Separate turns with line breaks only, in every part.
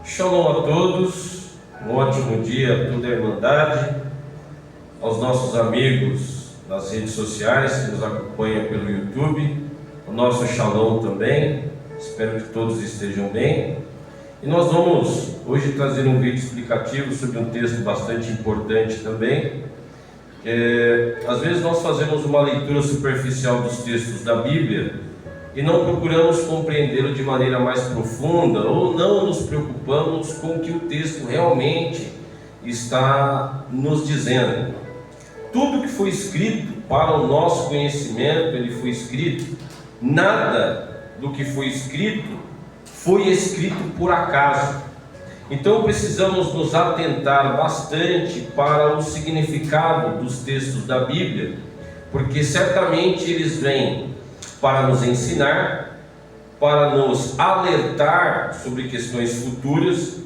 Shalom a todos, um ótimo dia a toda a Irmandade, aos nossos amigos das redes sociais que nos acompanham pelo YouTube, o nosso Shalom também, espero que todos estejam bem. E nós vamos hoje trazer um vídeo explicativo sobre um texto bastante importante também. Às vezes nós fazemos uma leitura superficial dos textos da Bíblia e não procuramos compreendê-lo de maneira mais profunda, ou não nos preocupamos com o que o texto realmente está nos dizendo. Tudo que foi escrito para o nosso conhecimento, ele foi escrito. Nada do que foi escrito por acaso. Então precisamos nos atentar bastante para o significado dos textos da Bíblia, porque certamente eles vêm para nos ensinar, para nos alertar sobre questões futuras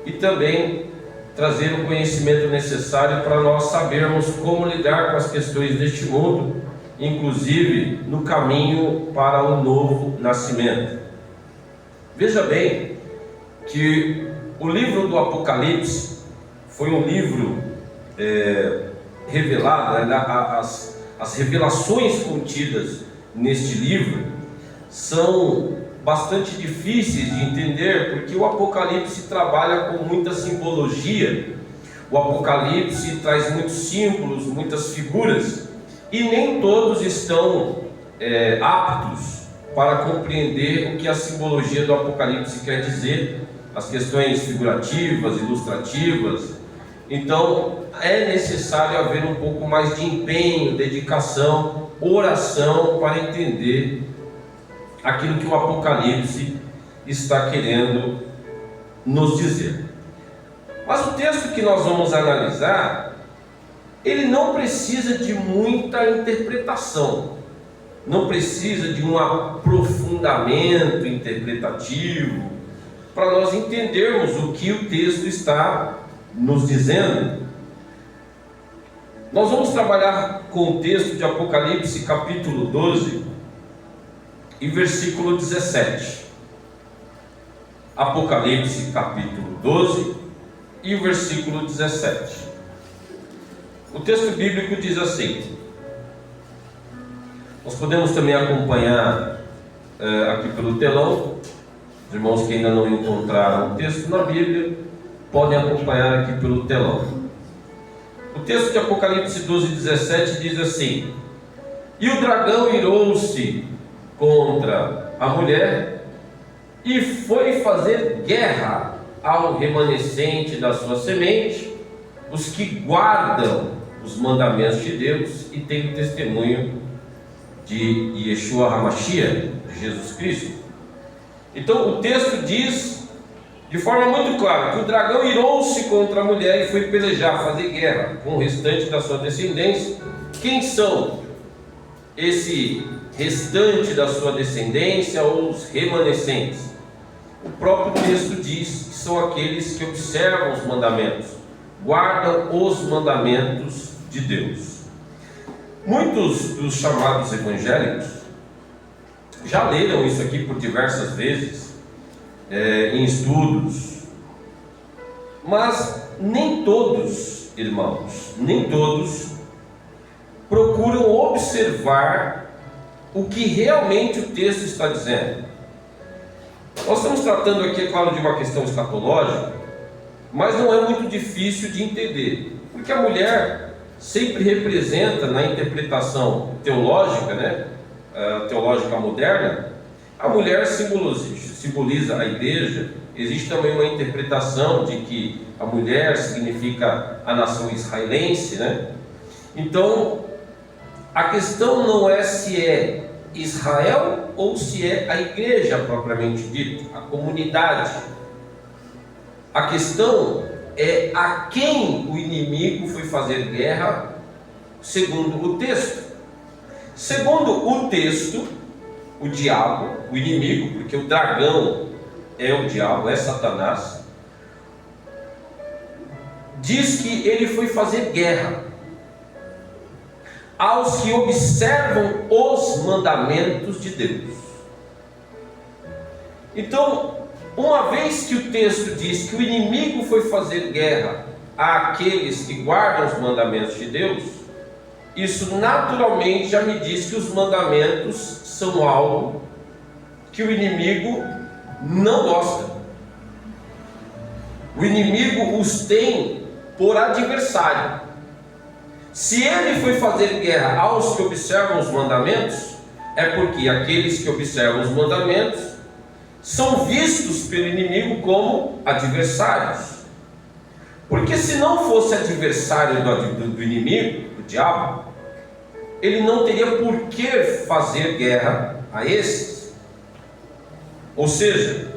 e também trazer o conhecimento necessário para nós sabermos como lidar com as questões deste mundo, inclusive no caminho para o novo nascimento. Veja bem que o livro do Apocalipse foi um livro revelado, as revelações contidas neste livro são bastante difíceis de entender, porque o Apocalipse trabalha com muita simbologia. O Apocalipse traz muitos símbolos, muitas figuras, e nem todos estão aptos para compreender o que a simbologia do Apocalipse quer dizer, as questões figurativas, ilustrativas. Então é necessário haver um pouco mais de empenho, dedicação, oração para entender aquilo que o Apocalipse está querendo nos dizer. Mas o texto que nós vamos analisar, ele não precisa de muita interpretação, não precisa de um aprofundamento interpretativo para nós entendermos o que o texto está nos dizendo. Nós vamos trabalhar com o texto de Apocalipse capítulo 12 e versículo 17. Apocalipse capítulo 12 e o versículo 17. O texto bíblico diz assim. Nós podemos também acompanhar aqui pelo telão. Os irmãos que ainda não encontraram o texto na Bíblia podem acompanhar aqui pelo telão. O texto de Apocalipse 12, 17 diz assim: E o dragão irou-se contra a mulher e foi fazer guerra ao remanescente da sua semente, os que guardam os mandamentos de Deus e têm o testemunho de Yeshua HaMashiach, de Jesus Cristo. Então o texto diz de forma muito clara que o dragão irou-se contra a mulher e foi pelejar, fazer guerra com o restante da sua descendência. Quem são esse restante da sua descendência, ou os remanescentes? O próprio texto diz que são aqueles que observam os mandamentos, guardam os mandamentos de Deus. Muitos dos chamados evangélicos já leram isso aqui por diversas vezes, em estudos, mas nem todos, irmãos, nem todos procuram observar o que realmente o texto está dizendo. Nós estamos tratando aqui, é claro, de uma questão escatológica, mas não é muito difícil de entender, porque a mulher sempre representa, na interpretação teológica, teológica moderna, a mulher simboliza a igreja. Existe também uma interpretação de que a mulher significa a nação israelense, Então, a questão não é se é Israel ou se é a igreja propriamente dita, a comunidade. A questão é a quem o inimigo foi fazer guerra, segundo o texto. Segundo o texto, o diabo, o inimigo, porque o dragão é o diabo, é Satanás, diz que ele foi fazer guerra aos que observam os mandamentos de Deus. Então, uma vez que o texto diz que o inimigo foi fazer guerra àqueles que guardam os mandamentos de Deus, isso naturalmente já me diz que os mandamentos são algo que o inimigo não gosta. O inimigo os tem por adversário. Se ele foi fazer guerra aos que observam os mandamentos, é porque aqueles que observam os mandamentos são vistos pelo inimigo como adversários. Porque se não fosse adversário do inimigo, do diabo, ele não teria por que fazer guerra a esses. Ou seja,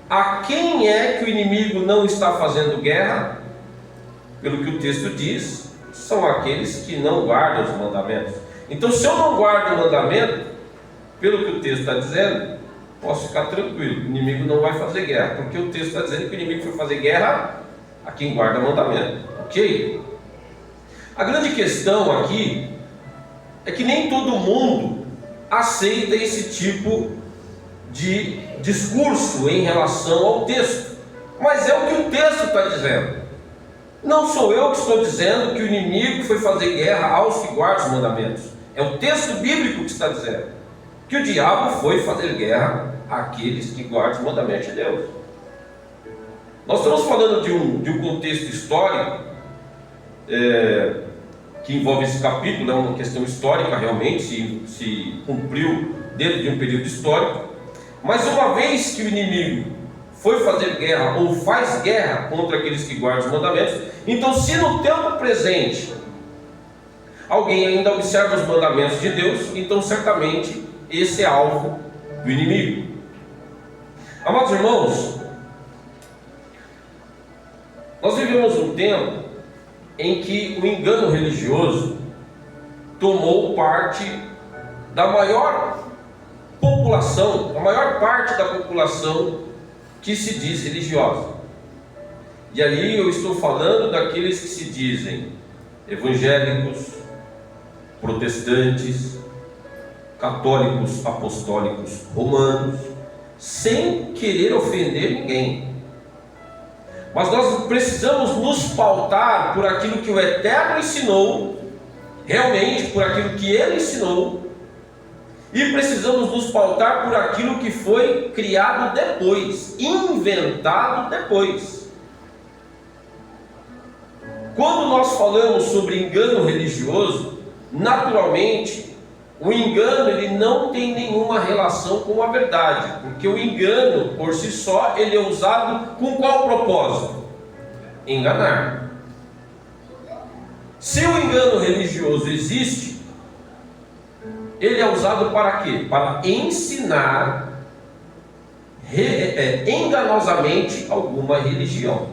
a quem é que o inimigo não está fazendo guerra? Pelo que o texto diz, são aqueles que não guardam os mandamentos. Então, se eu não guardo o mandamento, pelo que o texto está dizendo, posso ficar tranquilo, o inimigo não vai fazer guerra, porque o texto está dizendo que o inimigo foi fazer guerra a quem guarda o mandamento. Ok? A grande questão aqui é que nem todo mundo aceita esse tipo de discurso em relação ao texto, mas é o que o texto está dizendo. Não sou eu que estou dizendo que o inimigo foi fazer guerra aos que guardam os mandamentos. É o texto bíblico que está dizendo que o diabo foi fazer guerra àqueles que guardam os mandamentos de Deus. Nós estamos falando de um contexto histórico que envolve esse capítulo, é uma questão histórica realmente, se cumpriu dentro de um período histórico. Mas uma vez que o inimigo foi fazer guerra ou faz guerra contra aqueles que guardam os mandamentos, então se no tempo presente alguém ainda observa os mandamentos de Deus, então certamente esse é alvo do inimigo. Amados irmãos, nós vivemos um tempo em que o engano religioso tomou parte da maior população, a maior parte da população que se diz religiosa. E ali eu estou falando daqueles que se dizem evangélicos, protestantes, católicos, apostólicos, romanos, sem querer ofender ninguém. Mas nós precisamos nos pautar por aquilo que o Eterno ensinou, realmente por aquilo que Ele ensinou, e precisamos nos pautar por aquilo que foi criado depois, inventado depois. Quando nós falamos sobre engano religioso, naturalmente, o engano ele não tem nenhuma relação com a verdade, porque o engano por si só ele é usado com qual propósito? Enganar. Se o engano religioso existe, ele é usado para quê? Para ensinar enganosamente alguma religião.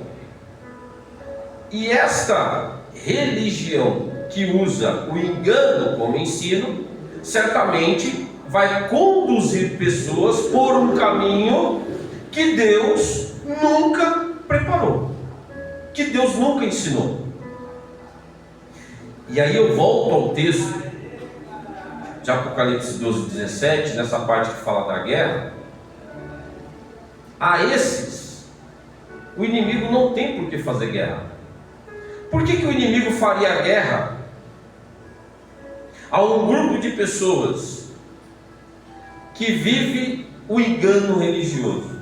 E esta religião que usa o engano como ensino, certamente vai conduzir pessoas por um caminho que Deus nunca preparou, que Deus nunca ensinou. E aí eu volto ao texto de Apocalipse 12:17, nessa parte que fala da guerra. A esses, o inimigo não tem por que fazer guerra. Por que o inimigo faria guerra a um grupo de pessoas que vive o engano religioso?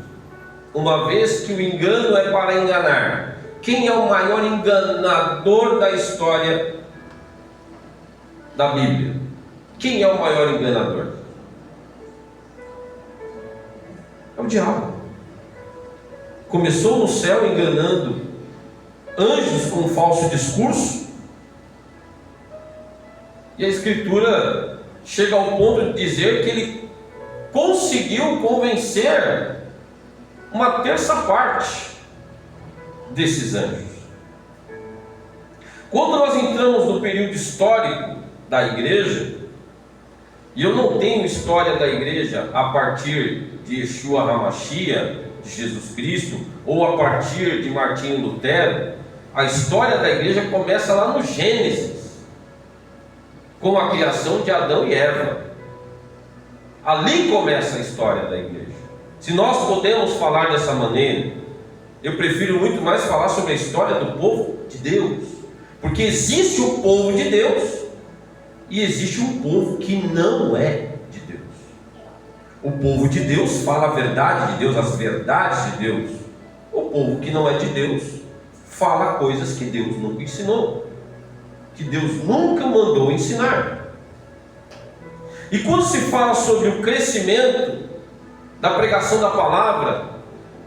Uma vez que o engano é para enganar. Quem é o maior enganador da história da Bíblia? Quem é o maior enganador? É o diabo. Começou no céu enganando anjos com um falso discurso, e a Escritura chega ao ponto de dizer que ele conseguiu convencer uma terça parte desses anjos. Quando nós entramos no período histórico da igreja, e eu não tenho história da igreja a partir de Yeshua HaMashiach, de Jesus Cristo, ou a partir de Martinho Lutero, a história da igreja começa lá no Gênesis, com a criação de Adão e Eva. Ali começa a história da igreja. Se nós podemos falar dessa maneira, eu prefiro muito mais falar sobre a história do povo de Deus, porque existe o povo de Deus e existe um povo que não é de Deus. O povo de Deus fala a verdade de Deus, as verdades de Deus. O povo que não é de Deus fala coisas que Deus nunca ensinou, que Deus nunca mandou ensinar. E quando se fala sobre o crescimento da pregação da palavra,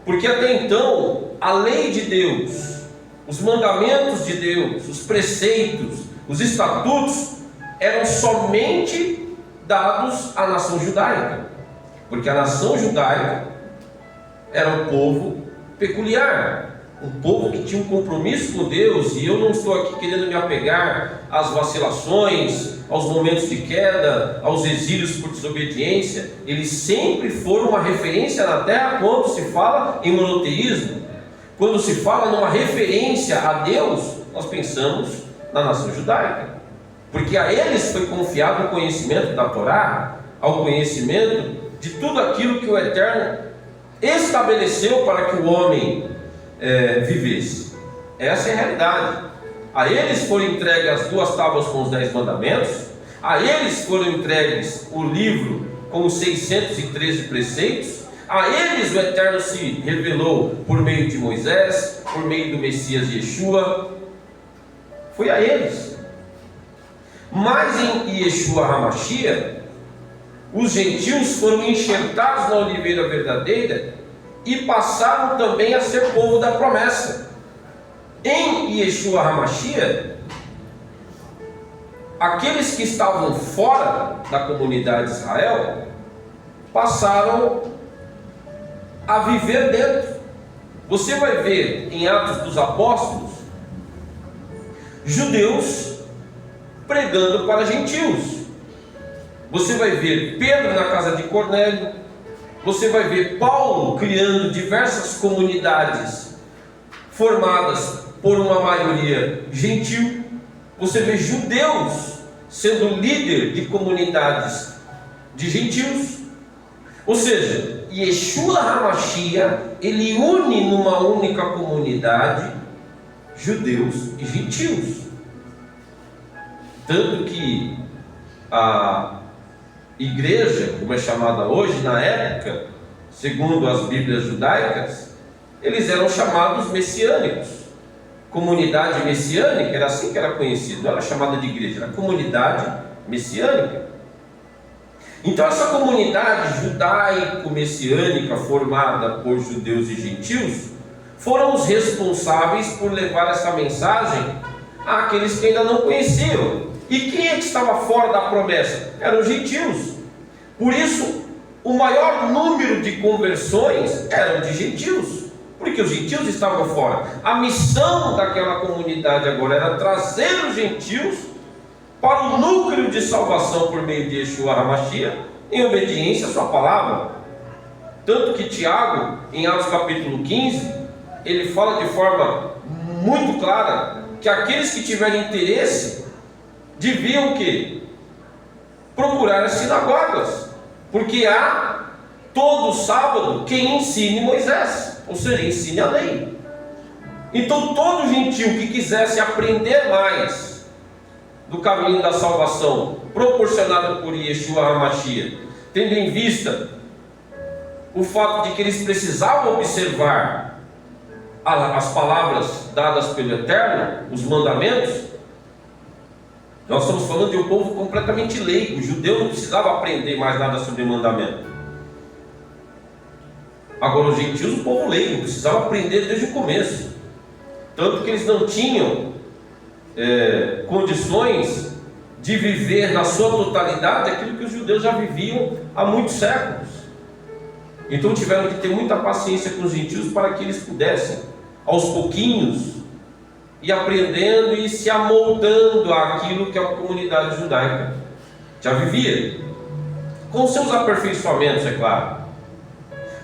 porque até então a lei de Deus, os mandamentos de Deus, os preceitos, os estatutos eram somente dados à nação judaica, porque a nação judaica era um povo peculiar, um povo que tinha um compromisso com Deus. E eu não estou aqui querendo me apegar às vacilações, aos momentos de queda, aos exílios por desobediência. Eles sempre foram uma referência na terra quando se fala em monoteísmo. Quando se fala numa referência a Deus, nós pensamos na nação judaica, porque a eles foi confiado o conhecimento da Torá, ao conhecimento de tudo aquilo que o Eterno estabeleceu para que o homem vivesse. Essa é a realidade. A eles foram entregues as 2 tábuas com os 10 mandamentos, a eles foram entregues o livro com os 613 preceitos, a eles o Eterno se revelou por meio de Moisés, por meio do Messias Yeshua. Foi a eles. Mas em Yeshua HaMashiach, os gentios foram enxertados na oliveira verdadeira e passaram também a ser povo da promessa. Em Yeshua HaMashiach, aqueles que estavam fora da comunidade de Israel passaram a viver dentro. Você vai ver em Atos dos Apóstolos judeus pregando para gentios. Você vai ver Pedro na casa de Cornélio. Você vai ver Paulo criando diversas comunidades formadas por uma maioria gentil. Você vê judeus sendo líder de comunidades de gentios. Ou seja, Yeshua HaMashiach, ele une numa única comunidade judeus e gentios. Tanto que a igreja, como é chamada hoje, na época, segundo as Bíblias judaicas, eles eram chamados messiânicos. Comunidade messiânica, era assim que era conhecido, não era chamada de igreja, era comunidade messiânica. Então essa comunidade judaico-messiânica, formada por judeus e gentios, foram os responsáveis por levar essa mensagem àqueles que ainda não conheciam. E quem é que estava fora da promessa? Eram os gentios. Por isso, o maior número de conversões eram de gentios, porque os gentios estavam fora. A missão daquela comunidade agora era trazer os gentios para o núcleo de salvação por meio de Yeshua HaMashiach, em obediência à sua palavra. Tanto que Tiago, em Atos capítulo 15, ele fala de forma muito clara que aqueles que tiverem interesse deviam o quê? Procurar as sinagogas, porque há todo sábado quem ensine Moisés, ou seja, ensine a lei. Então todo gentil que quisesse aprender mais do caminho da salvação proporcionado por Yeshua HaMashiach, tendo em vista o fato de que eles precisavam observar as palavras dadas pelo Eterno, os mandamentos. Nós estamos falando de um povo completamente leigo. O judeu não precisava aprender mais nada sobre mandamento. Agora os gentios, o povo leigo, precisava aprender desde o começo. Tanto que eles não tinham condições de viver na sua totalidade aquilo que os judeus já viviam há muitos séculos. Então tiveram que ter muita paciência com os gentios para que eles pudessem, aos pouquinhos, ir aprendendo e se amoldando àquilo que a comunidade judaica já vivia, com seus aperfeiçoamentos, é claro.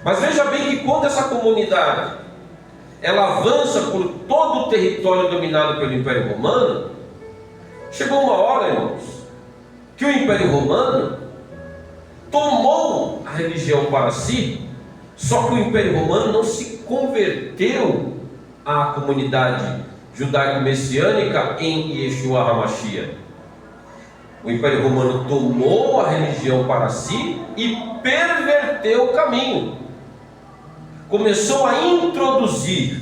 Mas veja bem que quando essa comunidade ela avança por todo o território dominado pelo Império Romano, chegou uma hora, irmãos, que o Império Romano tomou a religião para si Só que o Império Romano não se converteu à comunidade judaico-messiânica em Yeshua HaMashiach. O Império Romano tomou a religião para si e perverteu o caminho. Começou a introduzir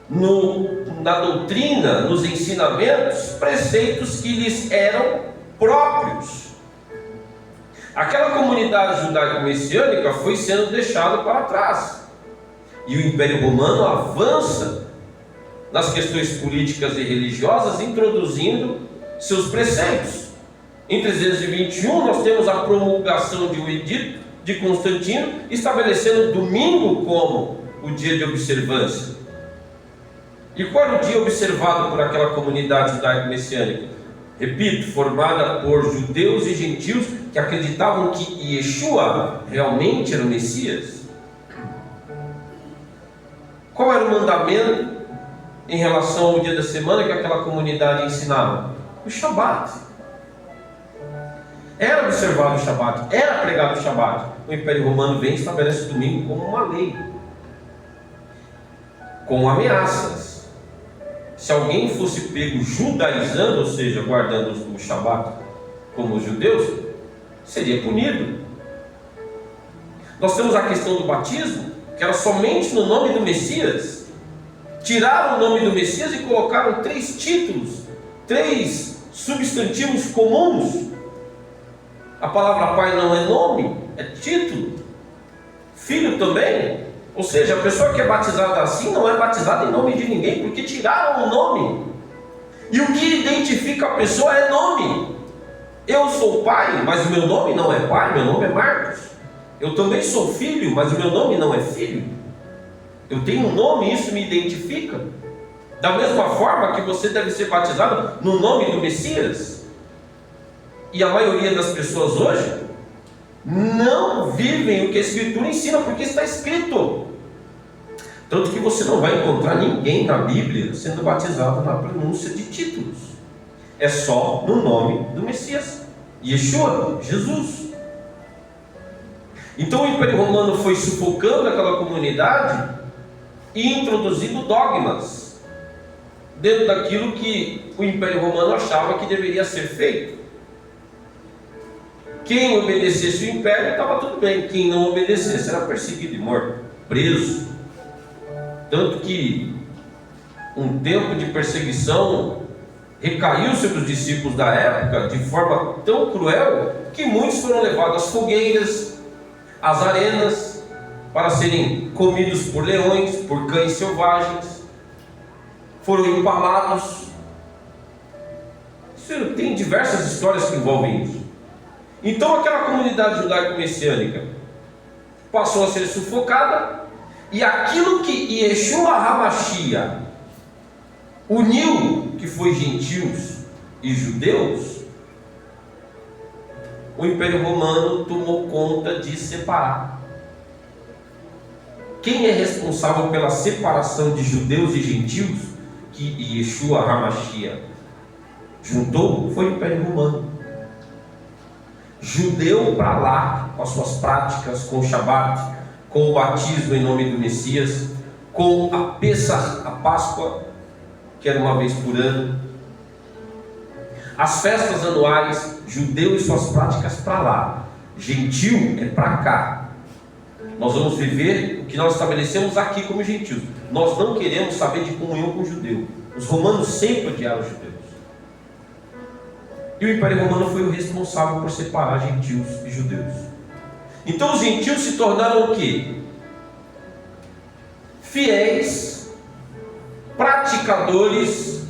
na doutrina, nos ensinamentos, preceitos que lhes eram próprios. Aquela comunidade judaico-messiânica foi sendo deixada para trás. E o Império Romano avança nas questões políticas e religiosas, introduzindo seus preceitos. Em 321 nós temos a promulgação de um edito de Constantino, estabelecendo o domingo como o dia de observância. E qual era o dia observado por aquela comunidade judaico-messiânica? Repito, formada por judeus e gentios que acreditavam que Yeshua realmente era o Messias. Qual era o mandamento em relação ao dia da semana que aquela comunidade ensinava? O Shabat. Era observado o Shabat, era pregado o Shabat. O Império Romano vem e estabelece o domingo como uma lei, com ameaças. Se alguém fosse pego judaizando, ou seja, guardando o Shabat como os judeus, seria punido. Nós temos a questão do batismo, que era somente no nome do Messias. Tiraram o nome do Messias e colocaram 3 títulos, 3 substantivos comuns. A palavra pai não é nome, é título. Filho também. Ou seja, a pessoa que é batizada assim não é batizada em nome de ninguém, porque tiraram o nome. E o que identifica a pessoa é nome. Eu sou pai, mas o meu nome não é pai, meu nome é Marcos. Eu também sou filho, mas o meu nome não é filho. Eu tenho um nome e isso me identifica. Da mesma forma que você deve ser batizado no nome do Messias. E a maioria das pessoas hoje não vivem o que a Escritura ensina, porque está escrito. Tanto que você não vai encontrar ninguém na Bíblia sendo batizado na pronúncia de títulos. É só no nome do Messias, Yeshua, Jesus. Então o Império Romano foi sufocando aquela comunidade e introduzindo dogmas dentro daquilo que o Império Romano achava que deveria ser feito. Quem obedecesse o império estava tudo bem, quem não obedecesse era perseguido e morto, preso. Tanto que um tempo de perseguição recaiu sobre os discípulos da época de forma tão cruel que muitos foram levados às fogueiras, às arenas, para serem comidos por leões, por cães selvagens, foram empalados. Tem diversas histórias que envolvem isso. Então aquela comunidade judaico-messiânica passou a ser sufocada, e aquilo que Yeshua HaMashiach uniu, que foi gentios e judeus, o Império Romano tomou conta de separar. Quem é responsável pela separação de judeus e gentios que Yeshua HaMashiach juntou foi o Império Romano. Judeu para lá, com as suas práticas, com o Shabat, com o batismo em nome do Messias, com a Pessah, a Páscoa, que era uma vez por ano, as festas anuais, judeu e suas práticas para lá, gentil é para cá. Nós vamos viver o que nós estabelecemos aqui como gentios. Nós não queremos saber de comunhão com o judeu. Os romanos sempre odiaram os judeus. E o Império Romano foi o responsável por separar gentios e judeus. Então os gentios se tornaram o quê? Fiéis, praticadores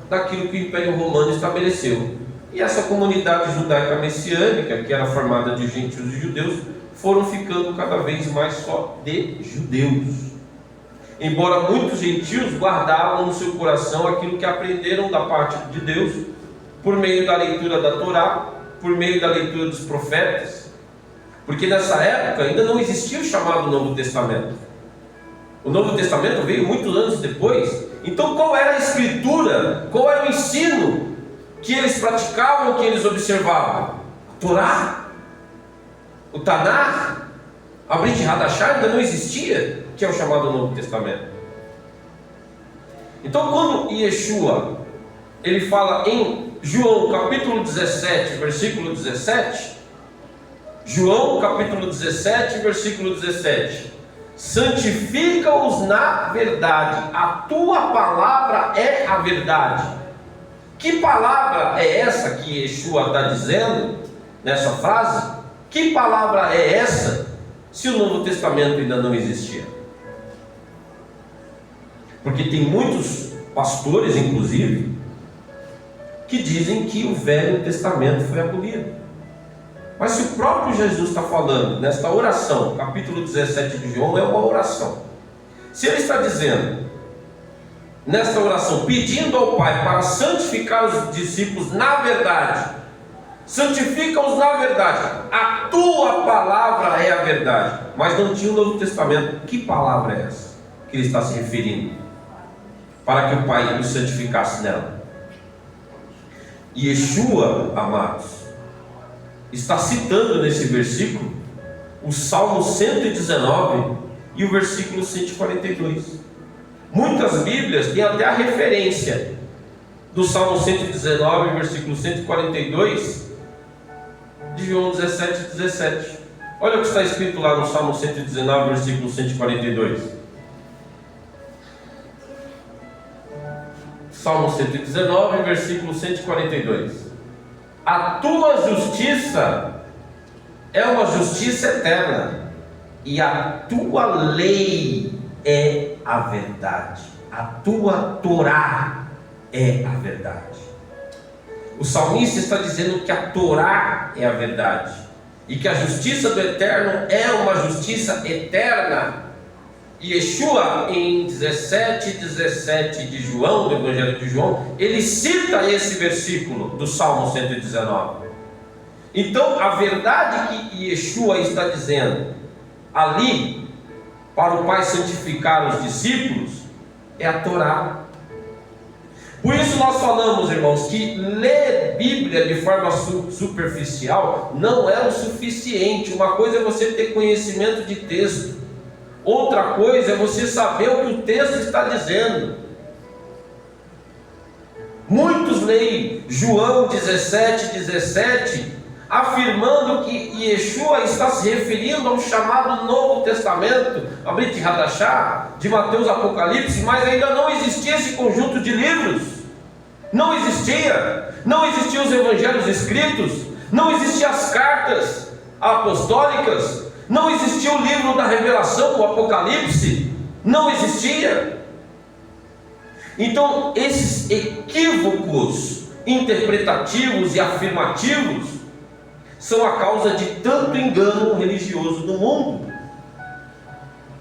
daquilo que o Império Romano estabeleceu. E essa comunidade judaica messiânica, que era formada de gentios e judeus, foram ficando cada vez mais só de judeus. Embora muitos gentios guardavam no seu coração aquilo que aprenderam da parte de Deus, por meio da leitura da Torá, por meio da leitura dos profetas, porque nessa época ainda não existia o chamado Novo Testamento. O Novo Testamento veio muitos anos depois. Então qual era a escritura, qual era o ensino que eles praticavam, que eles observavam? A Torá, o Tanar, A Brit Hadashah ainda não existia, que é o chamado Novo Testamento. Então, quando Yeshua ele fala em João capítulo 17, versículo 17, João capítulo 17, versículo 17: santifica-os na verdade, a tua palavra é a verdade. Que palavra é essa que Yeshua está dizendo nessa frase? Que palavra é essa se o Novo Testamento ainda não existia? Porque tem muitos pastores, inclusive, que dizem que o Velho Testamento foi abolido. Mas se o próprio Jesus está falando nesta oração, capítulo 17 de João é uma oração. Se ele está dizendo nesta oração, pedindo ao Pai para santificar os discípulos na verdade, santifica-os na verdade, a tua palavra é a verdade, mas não tinha o Novo Testamento, que palavra é essa que ele está se referindo? Para que o Pai os santificasse nela. Yeshua, amados, está citando nesse versículo o Salmo 119 e o versículo 142. Muitas Bíblias têm até a referência do Salmo 119, versículo 142 de João 17, 17. Olha o que está escrito lá no Salmo 119, versículo 142. Salmo 119, versículo 142. A tua justiça é uma justiça eterna, e a tua lei é a verdade. A tua Torá é a verdade. O salmista está dizendo que a Torá é a verdade, e que a justiça do Eterno é uma justiça eterna. E Yeshua, em 17 de João, do Evangelho de João, ele cita esse versículo do Salmo 119. Então, a verdade que Yeshua está dizendo ali, para o Pai santificar os discípulos, é a Torá. Por isso nós falamos, irmãos, que ler Bíblia de forma superficial não é o suficiente. Uma coisa é você ter conhecimento de texto, outra coisa é você saber o que o texto está dizendo. Muitos leem João 17, afirmando que Yeshua está se referindo ao chamado Novo Testamento, a Brit Hadashah, de Mateus, Apocalipse, mas ainda não existia esse conjunto de livros. Não existiam os evangelhos escritos, não existiam as cartas apostólicas, não existia o livro da Revelação, o Apocalipse, não existia. Então, esses equívocos interpretativos e afirmativos são a causa de tanto engano religioso no mundo.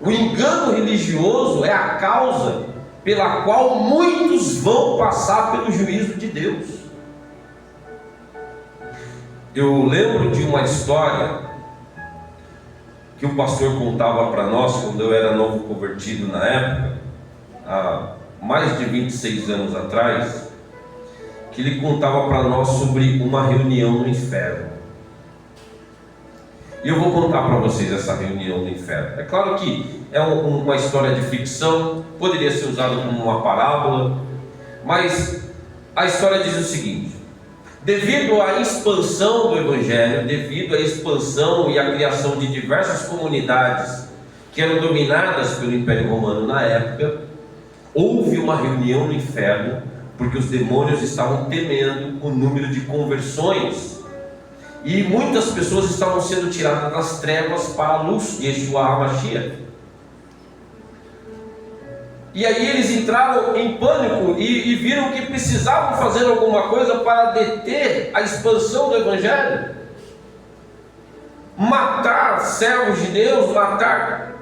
O engano religioso é a causa pela qual muitos vão passar pelo juízo de Deus. Eu lembro de uma história que o pastor contava para nós quando eu era novo convertido na época, há mais de 26 anos atrás, que ele contava para nós sobre uma reunião no inferno. E eu vou contar para vocês essa reunião no inferno. É claro que é uma história de ficção, poderia ser usada como uma parábola, mas a história diz o seguinte: devido à expansão do Evangelho, devido à expansão e à criação de diversas comunidades que eram dominadas pelo Império Romano na época, houve uma reunião no inferno, porque os demônios estavam temendo o número de conversões, e muitas pessoas estavam sendo tiradas das trevas para a luz de Yeshua HaMashiach. E aí eles entraram em pânico e viram que precisavam fazer alguma coisa para deter a expansão do Evangelho, matar servos de Deus, matar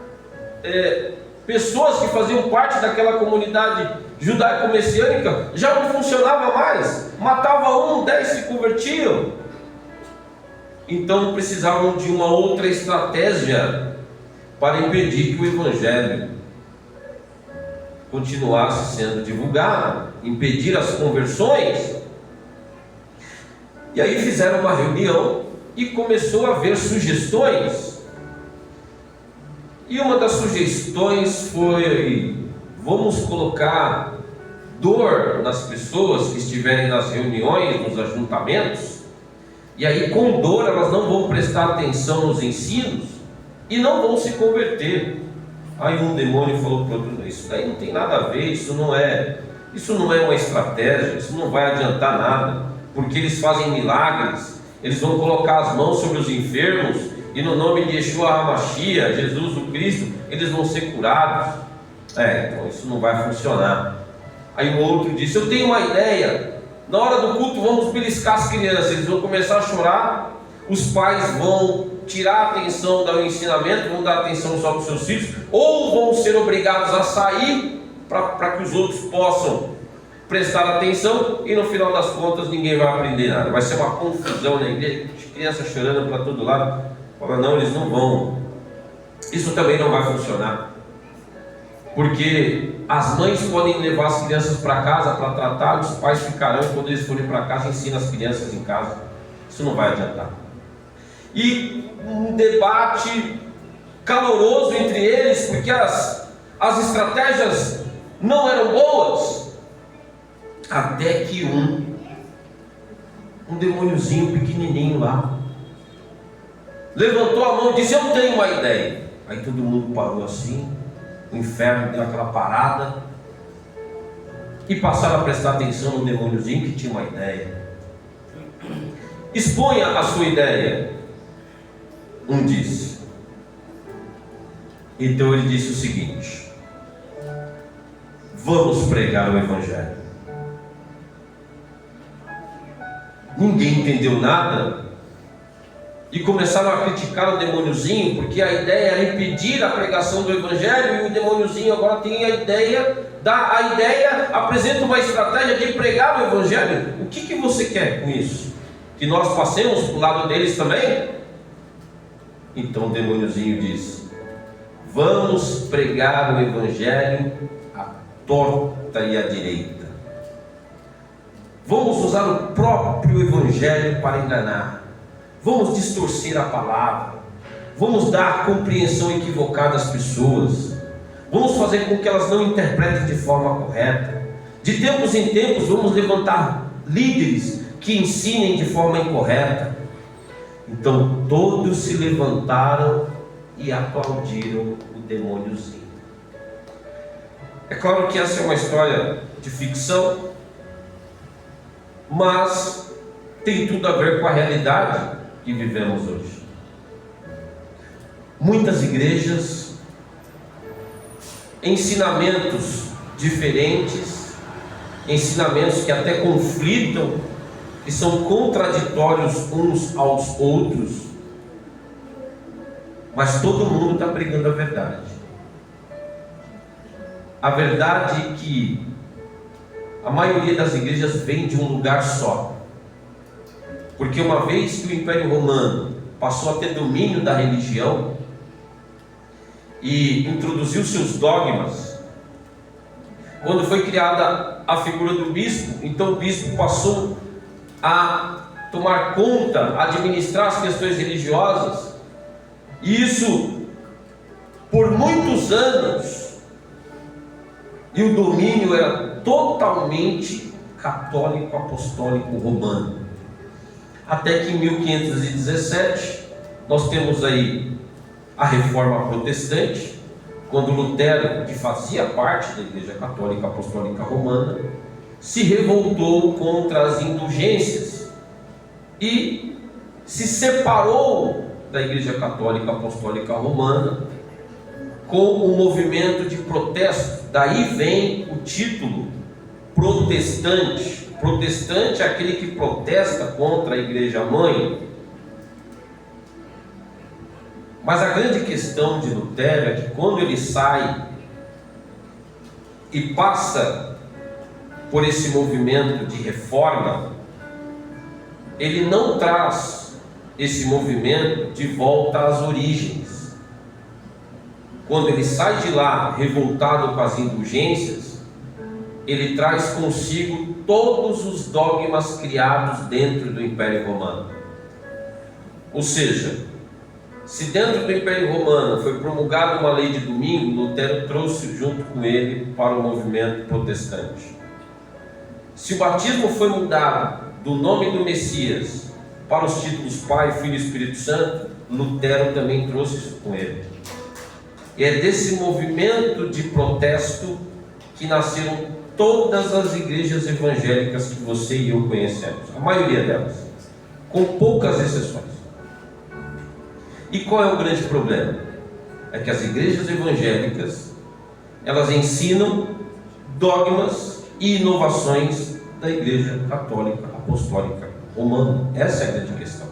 pessoas que faziam parte daquela comunidade judaico-messiânica. Já não funcionava mais, matava 10 se convertiam. Então precisavam de uma outra estratégia para impedir que o Evangelho continuasse sendo divulgado, impedir as conversões. E aí fizeram uma reunião e começou a haver sugestões E uma das sugestões foi: vamos colocar dor nas pessoas que estiverem nas reuniões, nos ajuntamentos, e aí com dor elas não vão prestar atenção nos ensinos e não vão se converter. Aí um demônio falou para o outro: isso daí não tem nada a ver, isso não é uma estratégia, isso não vai adiantar nada, porque eles fazem milagres, eles vão colocar as mãos sobre os enfermos e no nome de Yeshua HaMashiach, Jesus o Cristo, eles vão ser curados. Então isso não vai funcionar. Aí o outro disse: eu tenho uma ideia, na hora do culto vamos beliscar as crianças, eles vão começar a chorar, os pais vão tirar a atenção do ensinamento, vão dar atenção só para os seus filhos, ou vão ser obrigados a sair para que os outros possam prestar atenção, e no final das contas ninguém vai aprender nada, vai ser uma confusão na igreja, crianças chorando para todo lado. Fala: não, eles não vão, isso também não vai funcionar, porque as mães podem levar as crianças para casa para tratar, os pais ficarão, e quando eles forem para casa ensinam as crianças em casa, isso não vai adiantar. E um debate caloroso entre eles, porque as estratégias não eram boas, até que um demôniozinho pequenininho lá levantou a mão e disse: eu tenho uma ideia. Aí todo mundo parou assim, o inferno deu aquela parada e passaram a prestar atenção no demôniozinho que tinha uma ideia. Exponha a sua ideia, um disse. Então ele disse o seguinte: vamos pregar o Evangelho. Ninguém entendeu nada e começaram a criticar o demôniozinho, porque a ideia era impedir a pregação do Evangelho, e o demôniozinho agora tem a ideia, apresenta uma estratégia de pregar o Evangelho. O que você quer com isso? Que nós passemos para o lado deles também? Então o demôniozinho diz: vamos pregar o Evangelho à torta e à direita. Vamos usar o próprio Evangelho para enganar. Vamos distorcer a palavra. Vamos dar a compreensão equivocada às pessoas. Vamos fazer com que elas não interpretem de forma correta. De tempos em tempos vamos levantar líderes que ensinem de forma incorreta. Então todos se levantaram e aplaudiram o demôniozinho. É claro que essa é uma história de ficção, mas tem tudo a ver com a realidade que vivemos hoje. Muitas igrejas, ensinamentos diferentes, ensinamentos que até conflitam, que são contraditórios uns aos outros, mas todo mundo está pregando a verdade. A verdade é que a maioria das igrejas vem de um lugar só, porque uma vez que o Império Romano passou a ter domínio da religião e introduziu seus dogmas, quando foi criada a figura do bispo, então o bispo passou a tomar conta, administrar as questões religiosas, e isso por muitos anos, e o domínio era totalmente católico apostólico romano. Até que em 1517 nós temos aí a Reforma Protestante, quando Lutero, que fazia parte da Igreja Católica Apostólica Romana, se revoltou contra as indulgências e se separou da Igreja Católica Apostólica Romana com o movimento de protesto. Daí vem o título protestante. Protestante é aquele que protesta contra a Igreja Mãe. Mas a grande questão de Lutero é que quando ele sai e passa por esse movimento de reforma, ele não traz esse movimento de volta às origens. Quando ele sai de lá revoltado com as indulgências, ele traz consigo todos os dogmas criados dentro do Império Romano. Ou seja, Se dentro do Império Romano foi promulgada uma lei de domingo, Lutero trouxe junto com ele para o movimento protestante. Se o batismo foi mudado do nome do Messias para os títulos Pai, Filho e Espírito Santo, Lutero também trouxe isso com ele. E é desse movimento de protesto que nasceram todas as igrejas evangélicas que você e eu conhecemos, a maioria delas, com poucas exceções. E qual é o grande problema? É que as igrejas evangélicas, elas ensinam dogmas e inovações da igreja católica, apostólica, romana. Essa é a grande questão.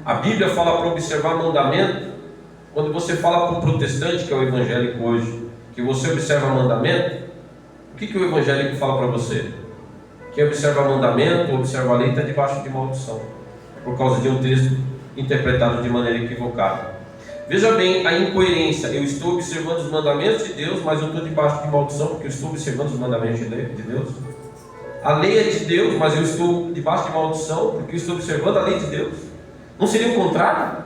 A Bíblia fala para observar mandamento. Quando você fala para um protestante, que é o evangélico hoje, que você observa mandamento, o que o evangélico fala para você? Quem observa mandamento, observa a lei, está debaixo de maldição, por causa de um texto interpretado de maneira equivocada. Veja bem a incoerência. Eu estou observando os mandamentos de Deus, mas eu estou debaixo de maldição porque eu estou observando os mandamentos de Deus. A lei é de Deus, mas eu estou debaixo de maldição porque eu estou observando a lei de Deus. Não seria o contrário?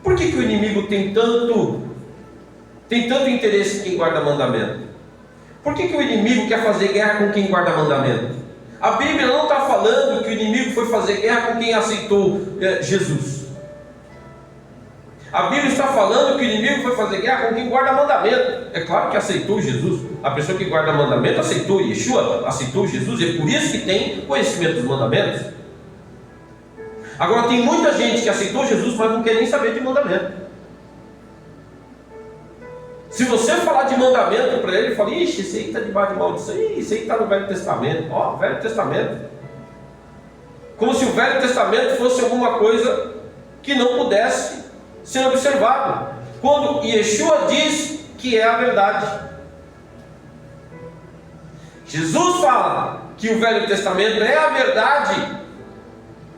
Por que o inimigo tem tanto interesse em quem guarda mandamento? Por que o inimigo quer fazer guerra com quem guarda mandamento? A Bíblia não está falando que o inimigo foi fazer guerra com quem aceitou Jesus. A Bíblia está falando que o inimigo foi fazer guerra com quem guarda mandamento. É claro que aceitou Jesus. A pessoa que guarda mandamento aceitou Yeshua, aceitou Jesus, e é por isso que tem conhecimento dos mandamentos. Agora tem muita gente que aceitou Jesus, mas não quer nem saber de mandamento. Se você falar de mandamento para ele, ele fala: ixi, esse aí está debaixo de maldição, isso aí está no Velho Testamento. Ó, Velho Testamento. Como se o Velho Testamento fosse alguma coisa que não pudesse ser observado, quando Yeshua diz que é a verdade. Jesus fala que o Velho Testamento é a verdade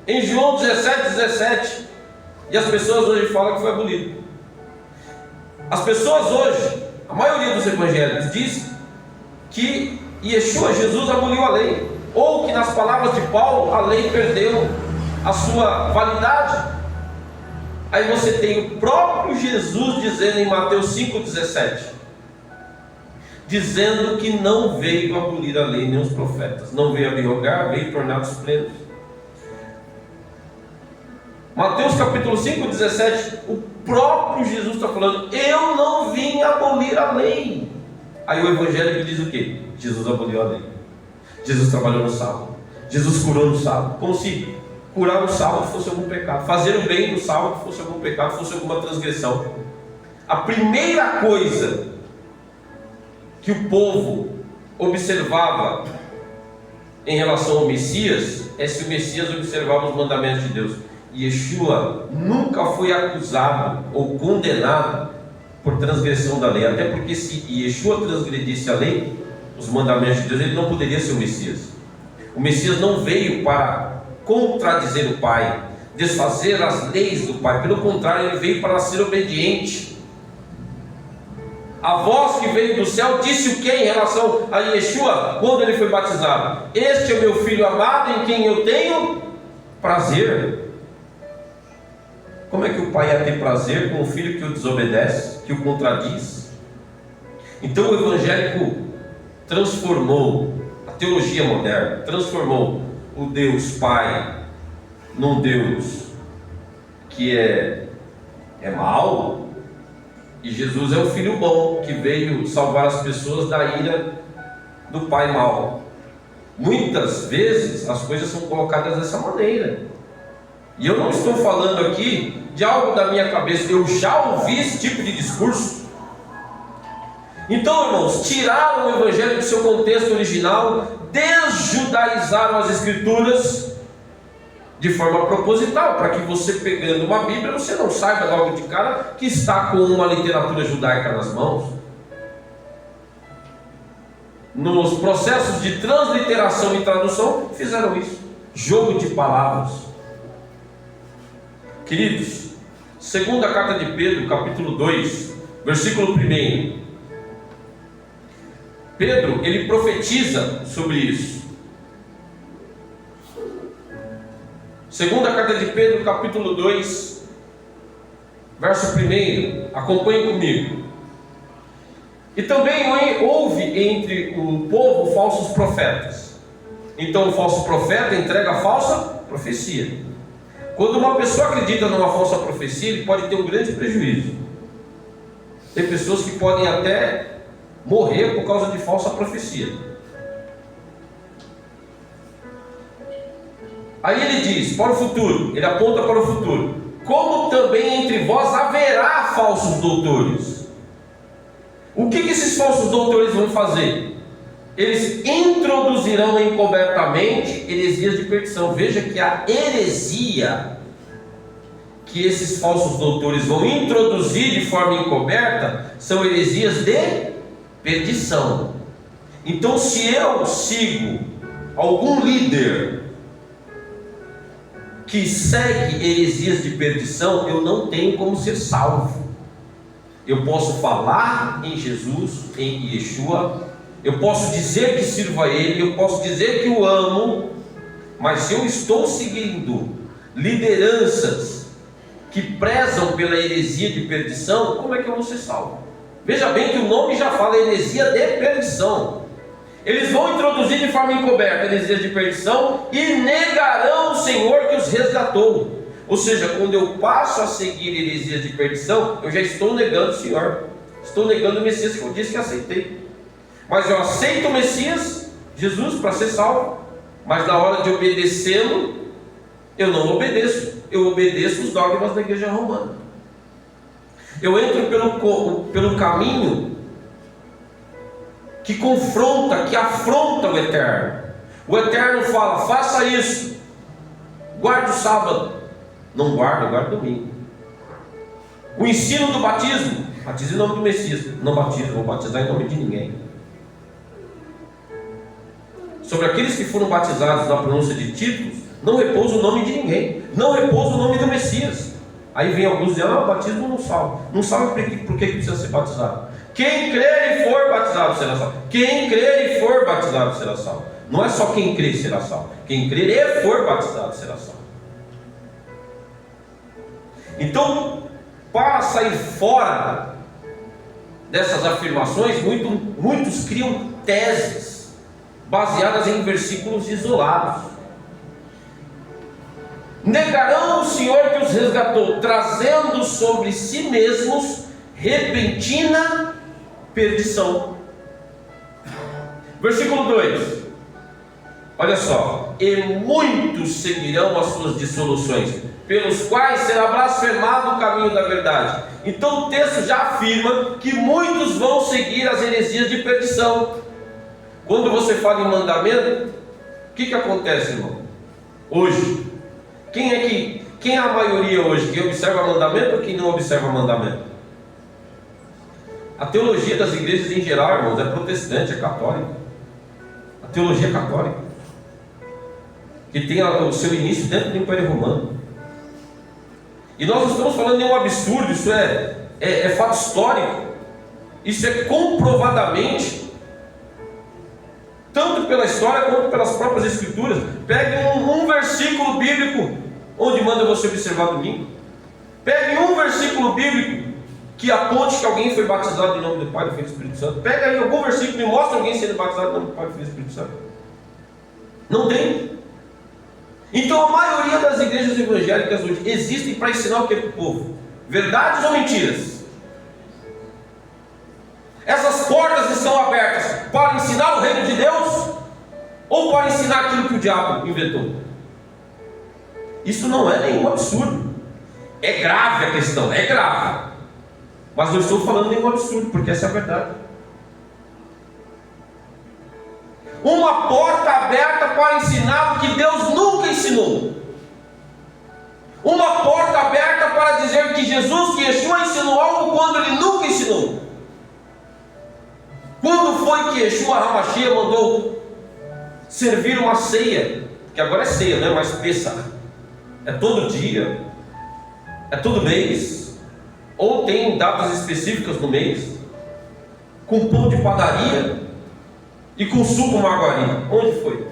em João 17:17, e as pessoas hoje falam que foi abolido. As pessoas hoje, a maioria dos evangélicos, diz que Yeshua, Jesus, aboliu a lei, ou que nas palavras de Paulo a lei perdeu a sua validade. Aí você tem o próprio Jesus dizendo em Mateus 5,17, dizendo que não veio abolir a lei nem os profetas, não veio abrogar, veio torná-los plenos. Mateus capítulo 5,17, o próprio Jesus está falando: eu não vim abolir a lei. Aí o evangélico diz o quê? Jesus aboliu a lei, Jesus trabalhou no sábado, Jesus curou no sábado, como se curar no sábado fosse algum pecado, fazer o bem no sábado fosse algum pecado, fosse alguma transgressão. A primeira coisa que o povo observava em relação ao Messias é se o Messias observava os mandamentos de Deus. Yeshua nunca foi acusado ou condenado por transgressão da lei, até porque se Yeshua transgredisse a lei, os mandamentos de Deus, ele não poderia ser o Messias. O Messias não veio para contradizer o Pai, desfazer as leis do Pai, pelo contrário, ele veio para ser obediente. A voz que veio do céu disse o que em relação a Yeshua quando ele foi batizado? Este é o meu filho amado em quem eu tenho prazer. Como é que o pai ia ter prazer com o filho que o desobedece, que o contradiz? Então o evangélico transformou a teologia moderna, transformou o Deus Pai num Deus que é mau, e Jesus é o filho bom que veio salvar as pessoas da ira do pai mau. Muitas vezes as coisas são colocadas dessa maneira. E eu não estou falando aqui de algo da minha cabeça, eu já ouvi esse tipo de discurso. Então, irmãos, tiraram o evangelho do seu contexto original, desjudaizaram as escrituras de forma proposital, para que você, pegando uma Bíblia, você não saiba logo de cara que está com uma literatura judaica nas mãos. Nos processos de transliteração e tradução, fizeram isso. Jogo de palavras. Queridos, segunda carta de Pedro, capítulo 2, versículo 1. Pedro, ele profetiza sobre isso. Segunda carta de Pedro, capítulo 2, verso 1, acompanhe comigo. E também houve entre o povo falsos profetas. Então o falso profeta entrega a falsa profecia. Quando uma pessoa acredita numa falsa profecia, ele pode ter um grande prejuízo. Tem pessoas que podem até morrer por causa de falsa profecia. Aí ele diz, para o futuro, ele aponta para o futuro: como também entre vós haverá falsos doutores. O que esses falsos doutores vão fazer? Eles introduzirão encobertamente heresias de perdição. Veja que a heresia que esses falsos doutores vão introduzir de forma encoberta são heresias de perdição. Então, se eu sigo algum líder que segue heresias de perdição, eu não tenho como ser salvo. Eu posso falar em Jesus, em Yeshua, eu posso dizer que sirvo a Ele, eu posso dizer que o amo, mas se eu estou seguindo lideranças que prezam pela heresia de perdição, como é que eu vou ser salvo? Veja bem que o nome já fala heresia de perdição. Eles vão introduzir de forma encoberta heresias de perdição e negarão o Senhor que os resgatou. Ou seja, quando eu passo a seguir heresias de perdição, eu já estou negando o Senhor, estou negando o Messias que eu disse que aceitei. Mas eu aceito o Messias, Jesus, para ser salvo, mas na hora de obedecê-lo, eu não obedeço, eu obedeço os dogmas da igreja romana. Eu entro pelo caminho que confronta, que afronta o Eterno. O Eterno fala: faça isso, guarde o sábado. Não guarda, eu guardo domingo. O ensino do batismo: batiza em nome do Messias. Não batizo, vou batizar em nome de ninguém. Sobre aqueles que foram batizados na pronúncia de títulos, não repousa o nome de ninguém, não repousa o nome do Messias. Aí vem alguns dizendo: não, o batismo não salva. Não salva por que precisa ser batizado. Quem crer e for batizado será salvo. Quem crer e for batizado será salvo. Não é só quem crer será salvo. Quem crer e for batizado será salvo. Então, para sair fora dessas afirmações, muitos criam teses baseadas em versículos isolados. Negarão o Senhor que os resgatou, trazendo sobre si mesmos repentina perdição. Versículo 2, olha só: e muitos seguirão as suas dissoluções, pelos quais será blasfemado o caminho da verdade. Então o texto já afirma que muitos vão seguir as heresias de perdição. Quando você fala em mandamento, o que acontece, irmão? Hoje, quem é a maioria hoje? Quem observa mandamento ou quem não observa mandamento? A teologia das igrejas em geral, irmãos, é protestante, é católica. A teologia é católica, que tem o seu início dentro do Império Romano. E nós não estamos falando de um absurdo, isso é fato histórico. Isso é comprovadamente, tanto pela história quanto pelas próprias escrituras. Pegue um versículo bíblico onde manda você observar domingo. Pegue um versículo bíblico que aponte que alguém foi batizado em nome do Pai, do Filho e do Espírito Santo. Pega aí algum versículo e mostra alguém sendo batizado em nome do Pai, do Filho e do Espírito Santo. Não tem. Então a maioria das igrejas evangélicas hoje existem para ensinar o que para o povo? Verdades ou mentiras? Essas portas estão abertas para ensinar o reino de Deus ou para ensinar aquilo que o diabo inventou? Isso não é nenhum absurdo. É grave a questão, é grave. Mas não estou falando nenhum absurdo, porque essa é a verdade. Uma porta aberta para ensinar o que Deus nunca ensinou. Uma porta aberta para dizer que Jesus, que Yeshua ensinou algo quando Ele nunca ensinou. Quando foi que Yeshua HaMashiach mandou servir uma ceia? Que agora é ceia, não é mais Pessah. É todo dia, é todo mês, ou tem datas específicas no mês, com pão de padaria e com suco margarina. Onde foi?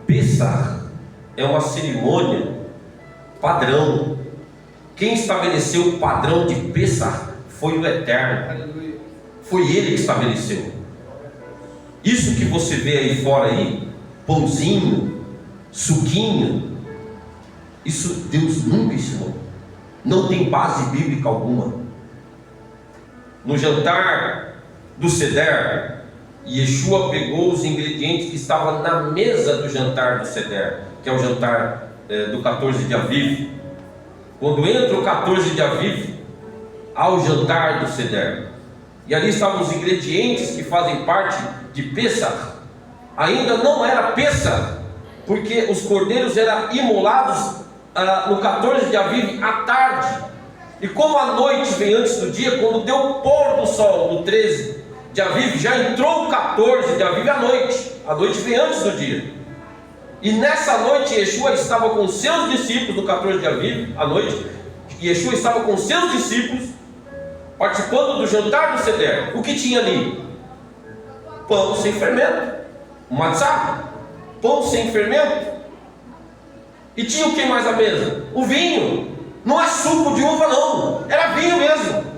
Pessah é uma cerimônia padrão. Quem estabeleceu o padrão de Pessah foi o Eterno. Foi Ele que estabeleceu. Isso que você vê aí fora aí, pãozinho, suquinho, isso Deus nunca ensinou. Não tem base bíblica alguma. No jantar do Seder, Yeshua pegou os ingredientes que estavam na mesa do jantar do Seder, que é o jantar do 14 de Aviv. Quando entra o 14 de Aviv, há o jantar do Seder, e ali estavam os ingredientes que fazem parte de Pessah. Ainda não era Pessah, porque os cordeiros eram imolados no 14 de Aviv à tarde. E como a noite vem antes do dia, quando deu o pôr do sol no 13 de Aviv, já entrou o 14 de Aviv à noite. A noite vem antes do dia. E nessa noite Yeshua estava com seus discípulos, no 14 de Aviv, à noite, Yeshua estava com seus discípulos, participando do jantar do Seder. O que tinha ali? Pão sem fermento, matzá, pão sem fermento. E tinha o que mais à mesa? O vinho. Não é suco de uva não, era vinho mesmo.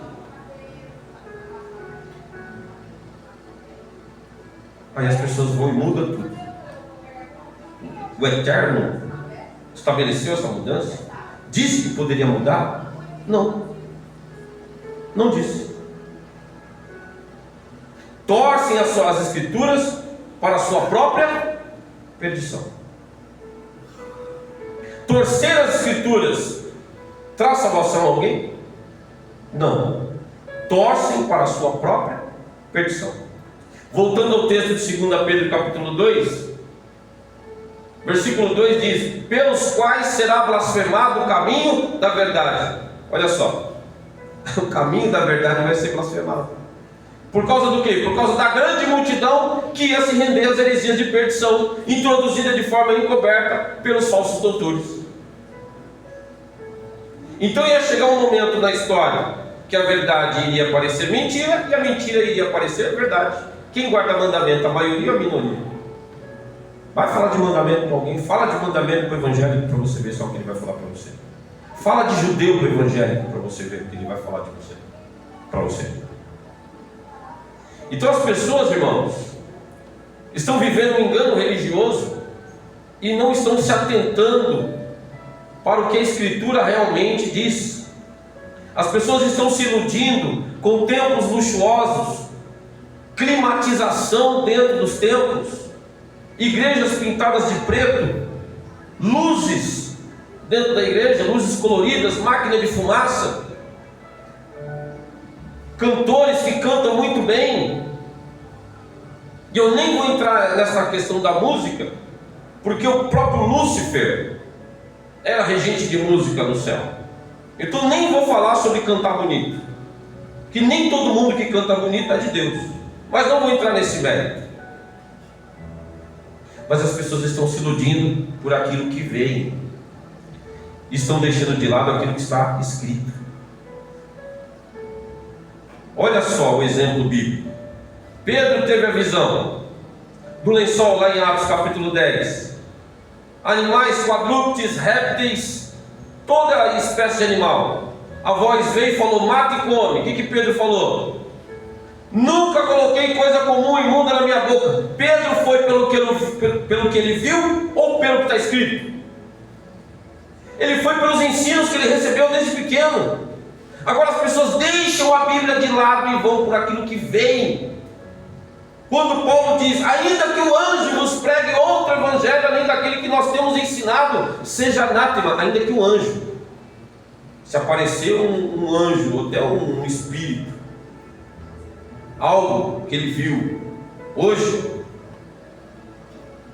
Aí as pessoas vão e mudam tudo. O Eterno estabeleceu essa mudança? Disse que poderia mudar? Não. Não disse. Torcem as escrituras para a sua própria perdição. Torcer as escrituras traz salvação a alguém? Não. Torcem para a sua própria perdição. Voltando ao texto de 2 Pedro capítulo 2, versículo 2 diz: pelos quais será blasfemado o caminho da verdade. Olha só, o caminho da verdade vai ser blasfemado. Por causa do quê? Por causa da grande multidão que ia se render às heresias de perdição, introduzida de forma encoberta pelos falsos doutores. Então ia chegar um momento na história que a verdade iria parecer mentira e a mentira iria parecer verdade. Quem guarda mandamento, a maioria ou a minoria? Vai falar de mandamento para alguém, fala de mandamento para o evangélico para você ver só o que ele vai falar para você. Fala de judeu para o evangélico para você ver o que ele vai falar de você, para você. Então as pessoas, irmãos, estão vivendo um engano religioso e não estão se atentando para o que a Escritura realmente diz. As pessoas estão se iludindo com templos luxuosos, climatização dentro dos templos, igrejas pintadas de preto, luzes dentro da igreja, luzes coloridas, máquina de fumaça, cantores que cantam muito bem. E eu nem vou entrar nessa questão da música, porque o próprio Lúcifer era regente de música no céu. Então nem vou falar sobre cantar bonito, que nem todo mundo que canta bonito é de Deus, mas não vou entrar nesse mérito. Mas as pessoas estão se iludindo por aquilo que veem, estão deixando de lado aquilo que está escrito. Olha só o exemplo bíblico. Pedro teve a visão do lençol lá em Atos capítulo 10. Animais, quadrúpedes, répteis, toda espécie de animal. A voz veio e falou: mata e come. O que Pedro falou? Nunca coloquei coisa comum e imunda na minha boca. Pedro foi pelo que ele viu ou pelo que está escrito? Ele foi pelos ensinos que ele recebeu desde pequeno. Agora as pessoas deixam a Bíblia de lado e vão por aquilo que vem. Quando Paulo diz: ainda que o anjo nos pregue outro evangelho além daquele que nós temos ensinado, seja anátema. Ainda que o anjo, se aparecer um anjo ou até um espírito, algo que ele viu hoje,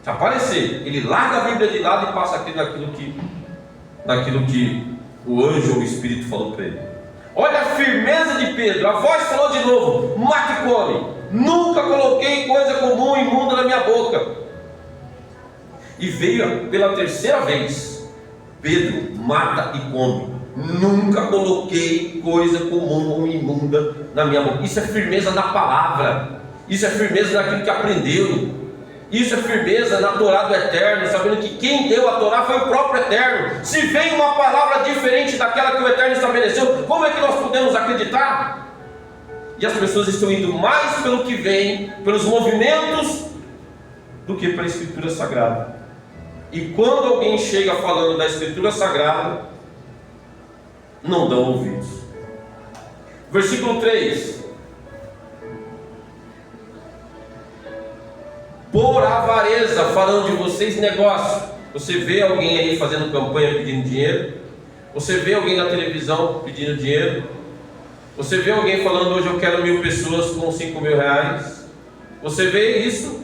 se aparecer, ele larga a Bíblia de lado e passa naquilo que o anjo ou o espírito falou para ele. Olha a firmeza de Pedro. A voz falou de novo: mata e come. Nunca coloquei coisa comum e imunda na minha boca. E veio pela terceira vez: Pedro, mata e come. Nunca coloquei coisa comum ou imunda na minha boca. Isso é firmeza na palavra. Isso é firmeza naquilo que aprendeu. Isso é firmeza na Torá do Eterno, sabendo que quem deu a Torá foi o próprio Eterno. Se vem uma palavra diferente daquela que o Eterno estabeleceu, como é que nós podemos acreditar? E as pessoas estão indo mais pelo que vem, pelos movimentos, do que para a Escritura Sagrada. E quando alguém chega falando da Escritura Sagrada, não dão ouvidos. Versículo 3: por avareza farão de vocês negócio. Você vê alguém aí fazendo campanha pedindo dinheiro, você vê alguém na televisão pedindo dinheiro, você vê alguém falando: hoje eu quero 1.000 pessoas com 5.000 reais. Você vê isso?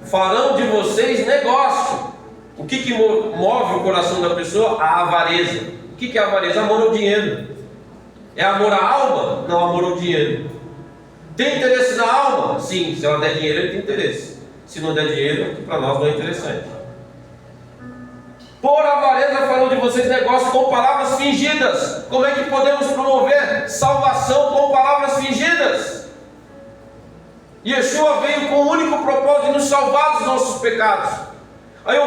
Farão de vocês negócio. O que move o coração da pessoa? A avareza. O que é a avareza? Amor ao dinheiro. É amor à alma? Não, amor ao dinheiro. Tem interesse na alma? Sim, se ela der dinheiro, ele tem interesse. Se não der dinheiro, para nós não é interessante. Por avareza farão de vocês negócio com palavras fingidas. Como é que podemos promover salvação com palavras fingidas? Yeshua veio com o único propósito de nos salvar dos nossos pecados. Aí eu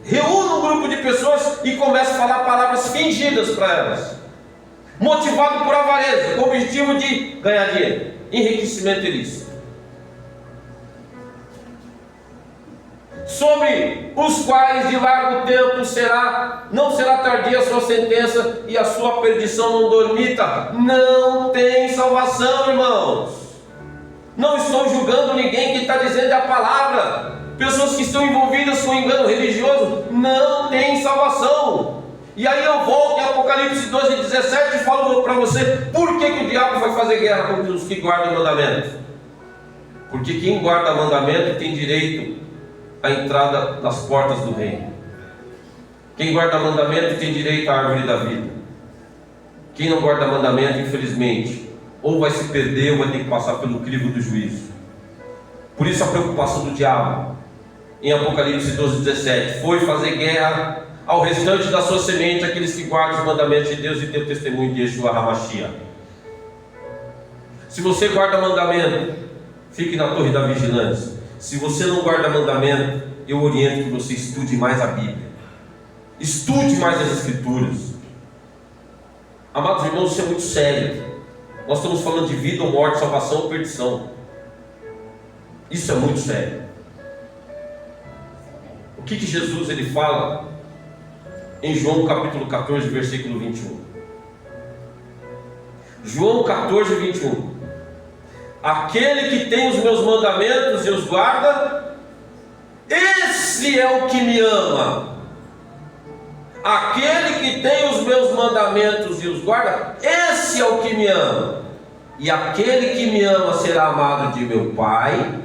reúno um grupo de pessoas e começo a falar palavras fingidas para elas, motivado por avareza, com o objetivo de ganhar dinheiro, enriquecimento ilícito, sobre os quais de largo tempo não será tardia a sua sentença e a sua perdição não dormita. Não tem salvação, irmãos. Não estou julgando ninguém, que está dizendo a palavra. Pessoas que estão envolvidas com engano religioso não tem salvação. E aí eu volto em Apocalipse 12:17 e falo para você por que o diabo vai fazer guerra contra os que guardam o mandamento. Porque quem guarda o mandamento tem direito à entrada das portas do reino. Quem guarda o mandamento tem direito à árvore da vida. Quem não guarda o mandamento, infelizmente, ou vai se perder ou vai ter que passar pelo crivo do juízo. Por isso a preocupação do diabo em Apocalipse 12:17 foi fazer guerra ao restante da sua semente, aqueles que guardam os mandamentos de Deus e têm o testemunho de Yeshua HaMashiach. Se você guarda mandamento, fique na torre da vigilância. Se você não guarda mandamento, eu oriento que você estude mais a Bíblia, estude mais as Escrituras. Amados irmãos, isso é muito sério. Nós estamos falando de vida ou morte, salvação ou perdição. Isso é muito sério. O que Jesus ele fala em João capítulo 14, versículo 21? João 14, 21. Aquele que tem os meus mandamentos e os guarda, esse é o que me ama. Aquele que tem os meus mandamentos e os guarda, esse é o que me ama. E aquele que me ama será amado de meu Pai,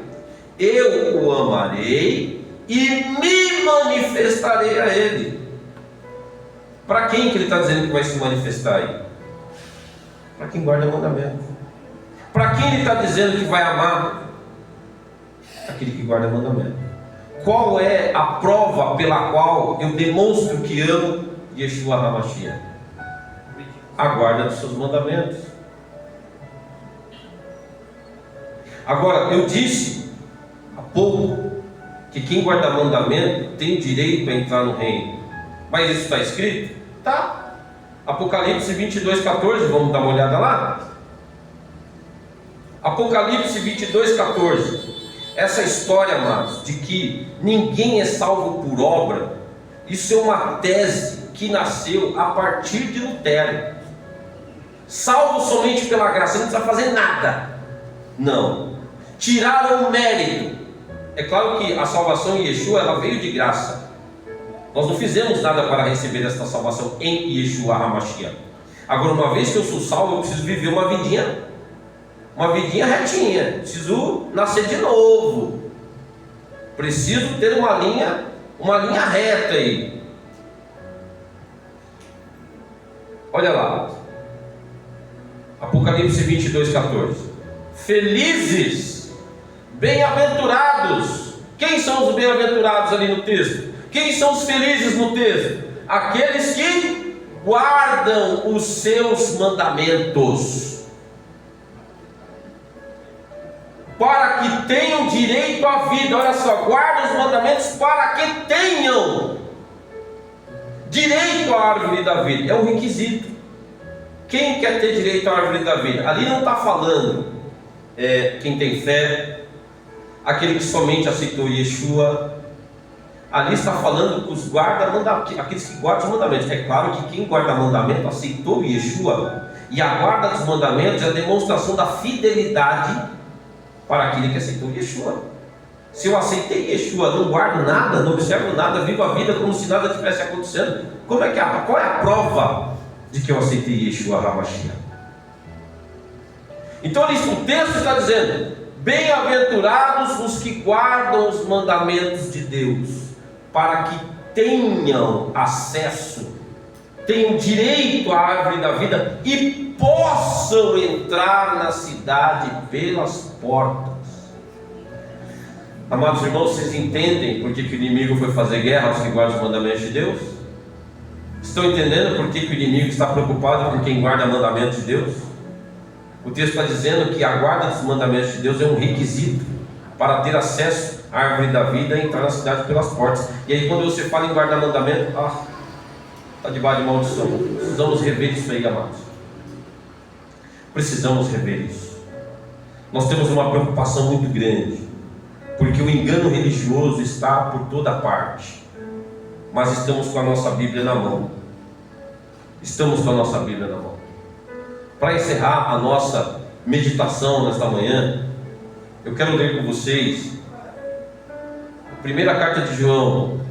eu o amarei e me manifestarei a ele. Para quem que ele está dizendo que vai se manifestar aí? Para quem guarda o mandamento. Para quem ele está dizendo que vai amar? Aquele que guarda o mandamento. Qual é a prova pela qual eu demonstro que amo Yeshua HaMashiach? A guarda dos seus mandamentos. Agora, eu disse há pouco que quem guarda mandamento tem direito a entrar no reino. Mas isso está escrito? Tá. Apocalipse 22:14, vamos dar uma olhada lá? Apocalipse 22:14. Essa história, amados, de que ninguém é salvo por obra, isso é uma tese que nasceu a partir de Lutero. Salvo somente pela graça, não precisa fazer nada. Não. Tiraram o mérito. É claro que a salvação em Yeshua, ela veio de graça. Nós não fizemos nada para receber esta salvação em Yeshua HaMashiach. Agora, uma vez que eu sou salvo, eu preciso viver uma vidinha retinha. Preciso nascer de novo. Preciso ter uma linha reta aí. Olha lá. Apocalipse 22:14. Felizes, bem-aventurados. Quem são os bem-aventurados ali no texto? Quem são os felizes no texto? Aqueles que guardam os seus mandamentos. para que tenham direito à vida. Olha só, guarda os mandamentos para que tenham direito à árvore da vida. É um requisito. Quem quer ter direito à árvore da vida? Ali não está falando quem tem fé, aquele que somente aceitou Yeshua. Ali está falando que os aqueles que guardam os mandamentos. É claro que quem guarda mandamento aceitou Yeshua, e a guarda dos mandamentos é a demonstração da fidelidade para aquele que aceitou Yeshua. Se eu aceitei Yeshua, não guardo nada, não observo nada, vivo a vida como se nada estivesse acontecendo, qual é a prova de que eu aceitei Yeshua HaMashiach? Então o texto está dizendo: bem-aventurados os que guardam os mandamentos de Deus, para que tenham acesso, tenham direito à árvore da vida e possam entrar na cidade pelas portas. Amados irmãos, vocês entendem por que o inimigo foi fazer guerra aos que guardam os mandamentos de Deus? Estão entendendo por que o inimigo está preocupado com quem guarda mandamentos de Deus? O texto está dizendo que a guarda dos mandamentos de Deus é um requisito para ter acesso à árvore da vida e entrar na cidade pelas portas. E aí quando você fala em guardar mandamento, está debaixo de maldição. Precisamos rever isso aí, amados. Precisamos rever isso. Nós temos uma preocupação muito grande, porque o engano religioso está por toda parte. Mas estamos com a nossa Bíblia na mão. Estamos com a nossa Bíblia na mão. Para encerrar a nossa meditação nesta manhã, eu quero ler com vocês a primeira carta de João,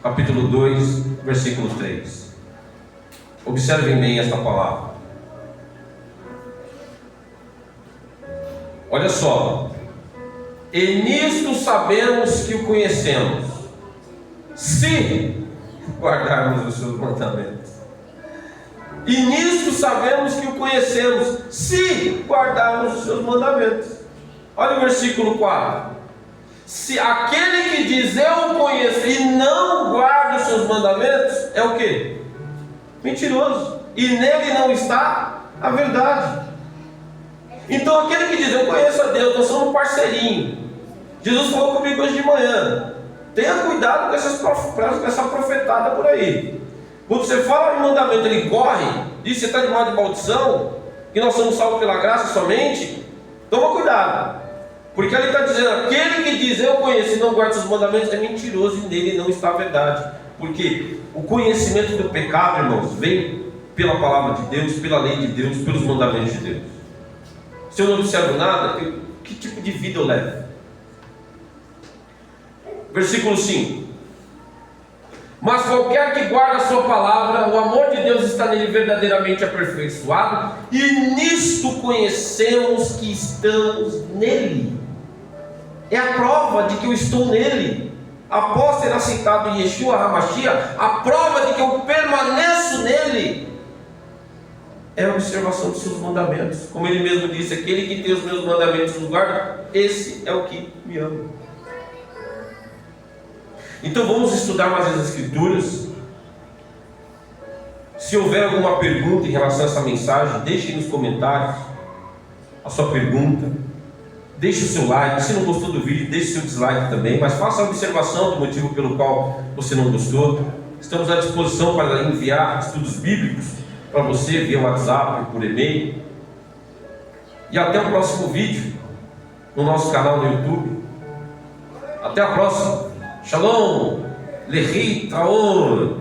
capítulo 2, versículo 3. Observem bem esta palavra. Olha só: e nisto sabemos que o conhecemos, se guardarmos os seus mandamentos. E nisto sabemos que o conhecemos, se guardarmos os seus mandamentos. Olha o versículo 4. Se aquele que diz eu o conheço e não guarda os seus mandamentos, é o quê? Mentiroso. E nele não está a verdade. Então aquele que diz eu conheço a Deus, nós somos um parceirinho. Jesus falou comigo hoje de manhã: tenha cuidado com essa profetada por aí. Quando você fala de mandamento, ele corre, diz que você está debaixo de maldição, que nós somos salvos pela graça somente. Toma cuidado, porque ele está dizendo: aquele que diz eu conheço e não guarda os mandamentos é mentiroso, e nele não está a verdade. Porque o conhecimento do pecado, irmãos, vem pela palavra de Deus, pela lei de Deus, pelos mandamentos de Deus. Se eu não observo nada, que tipo de vida eu levo? Versículo 5. Mas qualquer que guarda a sua palavra, o amor de Deus está nele verdadeiramente aperfeiçoado, e nisto conhecemos que estamos nele. É a prova de que eu estou nele. Após ter aceitado Yeshua HaMashiach, a prova de que eu permaneço nele é a observação dos seus mandamentos. Como ele mesmo disse: aquele que tem os meus mandamentos e os guarda, esse é o que me ama. Então vamos estudar mais as Escrituras. Se houver alguma pergunta em relação a essa mensagem, deixe nos comentários a sua pergunta. Deixe o seu like. Se não gostou do vídeo, deixe o seu dislike também, mas faça a observação do motivo pelo qual você não gostou. Estamos à disposição para enviar estudos bíblicos para você via WhatsApp, por e-mail. E até o próximo vídeo no nosso canal no YouTube. Até a próxima. Shalom, Lehi Traor.